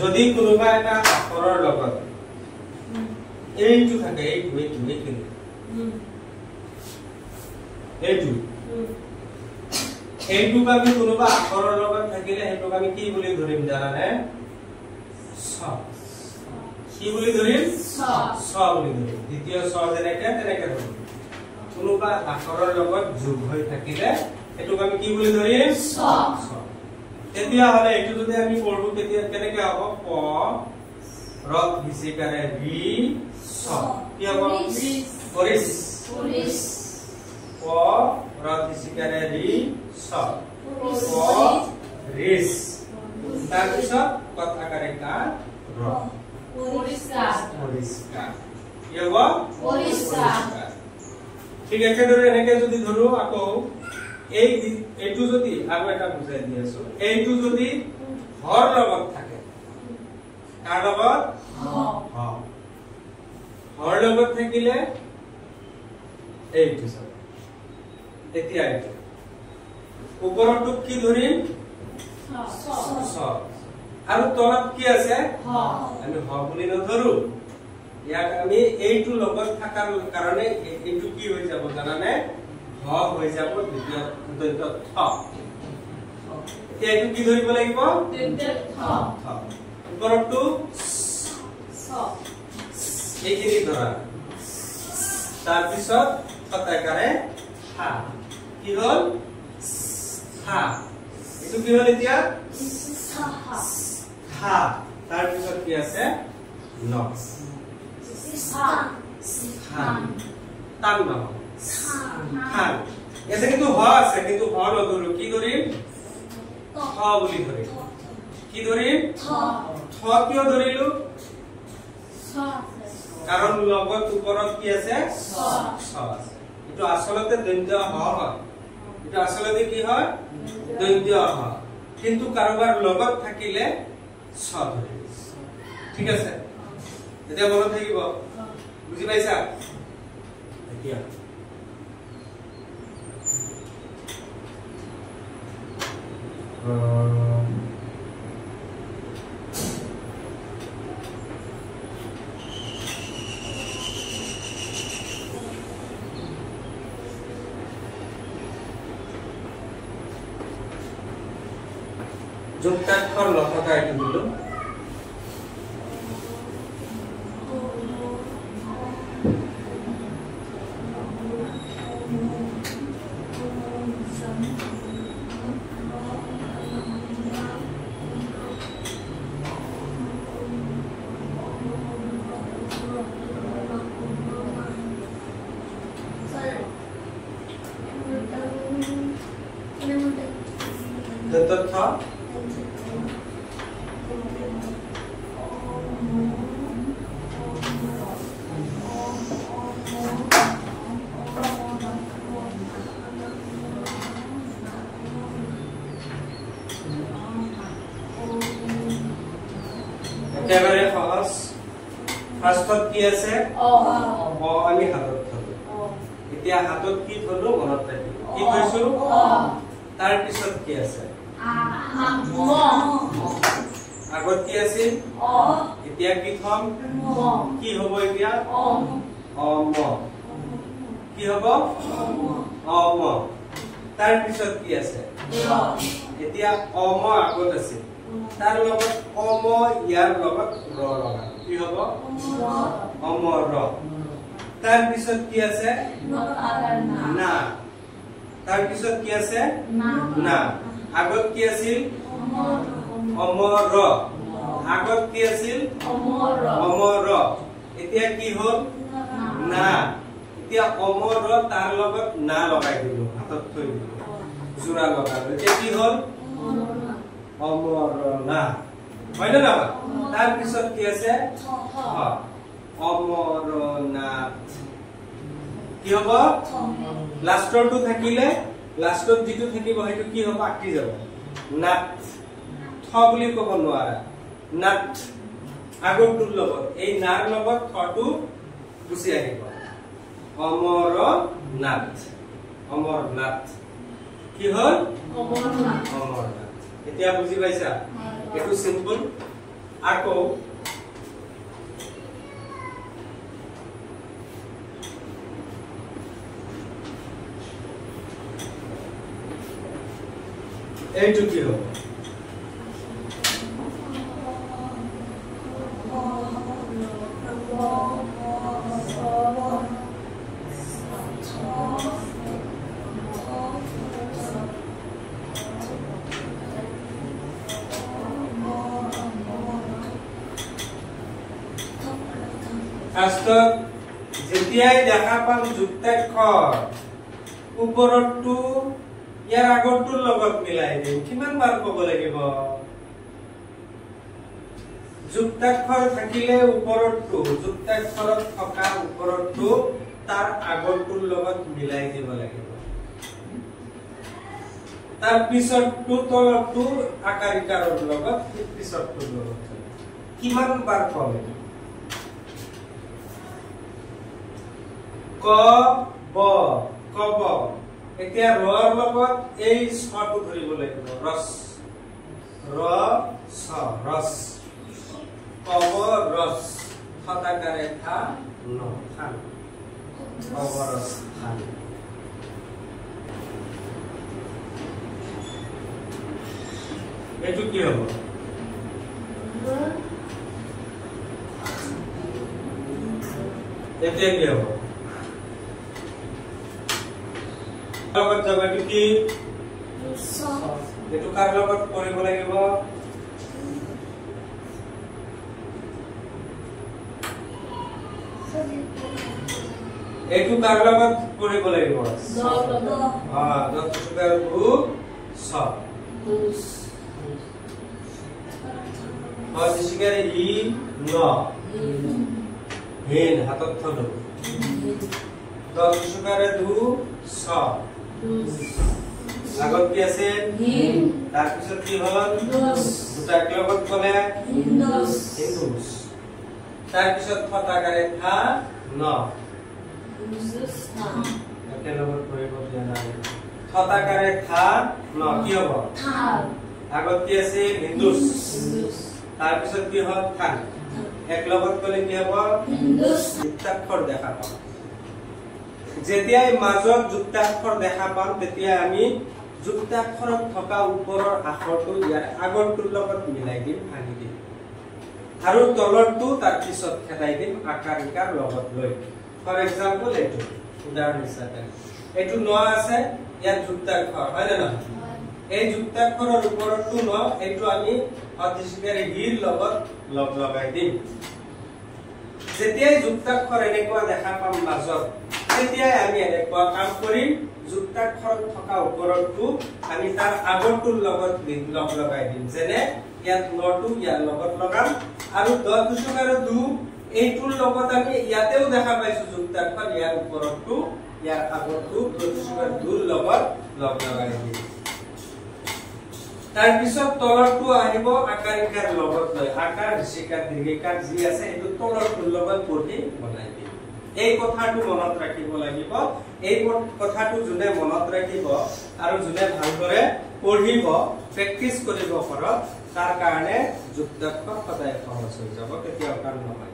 যদি কোনোবা এটা আখৰৰ লগত এইটো থাকে এইটোক আমি কোনোবা আখৰৰ লগত থাকিলে সেইটোক আমি কি বুলি ধৰিম জানানে ছ কি বুলি ধৰিম ছ বুলি ধৰিম দ্বিতীয় ছ যেনেকে তেনেকে ধৰিম কোনোবা আখৰৰ লগত যোগ হৈ থাকিলে এটোক আমি কি বুলি ধৰিম ছ তেতিয়া হলে এটো যদি আমি পঢ়ো তেতিয়া কেনেকে হ'ব প ৰ বিসিকাৰে ৰি ছ কি হ'ব পৰিস প ৰ বিসিকাৰে ৰি ছ পৰিস তাৰ পিছত কথাকাৰে কা ৰ পৰিষ্কাৰ কি হ'ব পৰিষ্কাৰ ঠিক আছে ধৰে এনেকে যদি ধৰো আকৌ এইটো যদি আৰু এটা বুজাই দি আছো এইটো যদি হৰ লগত থাকে কাৰ লগত হৰ লগত থাকিলে এইটো সব তেতিয়া এইটো ওপৰটো কি ধৰিম ছ আৰু তলত কি আছে আমি হ বুলি নধৰো ইয়াক আমি এইটো লগত থাকাৰ কাৰণে এইটো কি হৈ যাব জানানে হ হৈ যাব দ্বিতীয় দন্ত থ এইটো কি ধৰিব লাগিব দন্ত থ ওপৰটো ছ এইখিনি ধৰা তাৰ পিছত কথাকাৰে হা কি হ'ল হা এইটো কি হ'ল এতিয়া হা তাৰ পিছত কি আছে ন টান নহয় খান এসে কিন্তু হ আছে কিন্তু হ নধৰো কি ধৰিম খ বুলি ধৰিম কি ধৰিম খ কিয় ধৰিলো কাৰণ লগত ওপৰত কি আছে ছ আছে এটো আসলতে দন্ত হ হয় এটো আসলতে কি হয় দন্ত হ কিন্তু কাৰোবাৰ লগত থাকিলে ছ ধৰিম ঠিক আছে এতিয়া মনত থাকিব বুজি পাইছা এতিয়া যুক্তাক্ষৰ নথকা এটি হলো দন্তথ একেবাৰে সহজ ফাৰ্ষ্টত কি আছে অ আমি হাতত ধৰো এতিয়া হাতত কি ধৰো মনত ৰাখিব কি কৈছো তাৰ পিছত কি আছে আগত কি আছে এতিয়া কি থম কি হ'ব এতিয়া অম কি হ'ব অম তাৰ পিছত কি আছে এতিয়া অম আগত আছে তাৰ লগত অম ইয়াৰ লগত ৰ লগা কি হ'ব অমৰ ৰ তাৰ পিছত কি আছে না তাৰ পিছত কি আছে না আগত কি আছিল অমৰ ৰ আগত কি আছিল অমৰ ৰ এতিয়া কি হ'ল না এতিয়া অমৰ ৰ তাৰ লগত না লগাই দিলো হাতত থৈ দিলো জোৰা লগালো এতিয়া কি হ'ল অমৰ না হয় না তাৰ পিছত কি আছে অমৰনাথ কি হ'ব লাষ্টৰটো থাকিলে লাষ্টত যেটো থাকিব হেতু কি হ'ব আকি যাব নাথ থ বুলি ক'ব নোৱাৰা নাথ আগৰটোৰ লগত এই নাৰ লগত থটো গুচি আহিব অমৰনাথ অমৰনাথ কি হ'ল অমৰনাথ এতিয়া বুজি পাইছা এটো সিম্পল আকৌ এইটো কি হ'ব ফাৰ্ষ্টত যেতিয়াই দেখা পাম যুক্তাক্ষৰ ওপৰৰটো ইয়াৰ আগৰটোৰ লগত মিলাই দিম কিমান বাৰ ক'ব লাগিব যুক্তাক্ষৰ থাকিলে ওপৰৰটো যুক্তাক্ষৰত থকা ওপৰৰটো তাৰ আগৰটোৰ লগত মিলাই দিব লাগিব তাৰ পিছৰটো তলৰটো আকাৰ ইকাৰৰ লগত পিছৰটোৰ লগত কিমান বাৰ ক'ব ক ব কব এতিয়া ৰৰ লগত এই ছটো ধৰিব লাগিব ৰস ৰ ছ ৰস কব ৰস হতাকাৰে থা ন খান কব ৰস খান এইটো কি হ'ব এতিয়া কি হ'ব লগত যাবটো কি এটো কাৰ লগত কৰিব লাগিব এটো কাৰ লগত কৰিব লাগিব দশকাৰ ভূ ছ দশকাৰ ই ন হেন হাতত থলো দশকাৰ দু ছ আগত কি আছে তাৰ পিছত কি হ'ল দুটা লগত ক'লে হিন্দুস তাৰ পিছত হতাকাৰে থা ন একেলগত কৰিব দিয়া নাই হতাকাৰে থা ন কি হ'ব আগত কি আছে হিন্দুস তাৰ পিছত কি হ'ল থান এক লগত ক'লে কি হ'ব হিন্দুস যুক্তাক্ষৰ দেখা পাম যেতিয়াই মাজত যুক্তাক্ষৰ দেখা পাম তেতিয়া আমি যুক্তাক্ষৰত থকা ওপৰৰ আখৰটো ইয়াৰ আগৰটোৰ লগত মিলাই দিম ভাঙি দিম আৰু তলৰটো তাৰ পিছত খেদাই দিম আকাৰ ইকাৰ লগত লৈ ফৰ এক্সাম্পল এইটো উদাহৰণ হিচাপে এইটো ন আছে ইয়াৰ যুক্তাক্ষৰ হয় না নহয় এই যুক্তাক্ষৰৰ ওপৰৰটো ন এইটো আমি অধিষ্ঠিকাৰী হিৰ লগত লগ লগাই দিম যেতিয়াই যুক্তাক্ষৰ এনেকুৱা দেখা পাম মাজত তেতিয়াই আমি এনেকুৱা কাম কৰিম যুক্তাক্ষৰত থকা ওপৰৰটো আমি তাৰ আগৰটোৰ লগত লগ লগাই দিম যেনে ইয়াত নটো ইয়াৰ লগত লগাম আৰু দশকাৰ দু এইটোৰ লগত আমি ইয়াতেও দেখা পাইছো যুক্তাক্ষৰ ইয়াৰ ওপৰৰটো ইয়াৰ আগৰটো দশকাৰ দুৰ লগত লগ লগাই দিম তাৰ পিছত তলৰটো আহিব আকাৰ ইকাৰ লগত লৈ আকাৰ ঋষিকাৰ দীৰ্ঘিকাৰ যি আছে এইটো তলৰটোৰ লগত পঢ়ি বনাই দিম এই কথাটো মনত ৰাখিব লাগিব এই কথাটো যোনে মনত ৰাখিব আৰু যোনে ভালদৰে পঢ়িব প্ৰেক্টিস কৰিব কৰক তাৰ কাৰণে যুক্তাক্ষৰ সদায় সহজ হৈ যাব কেতিয়াও টান নহয়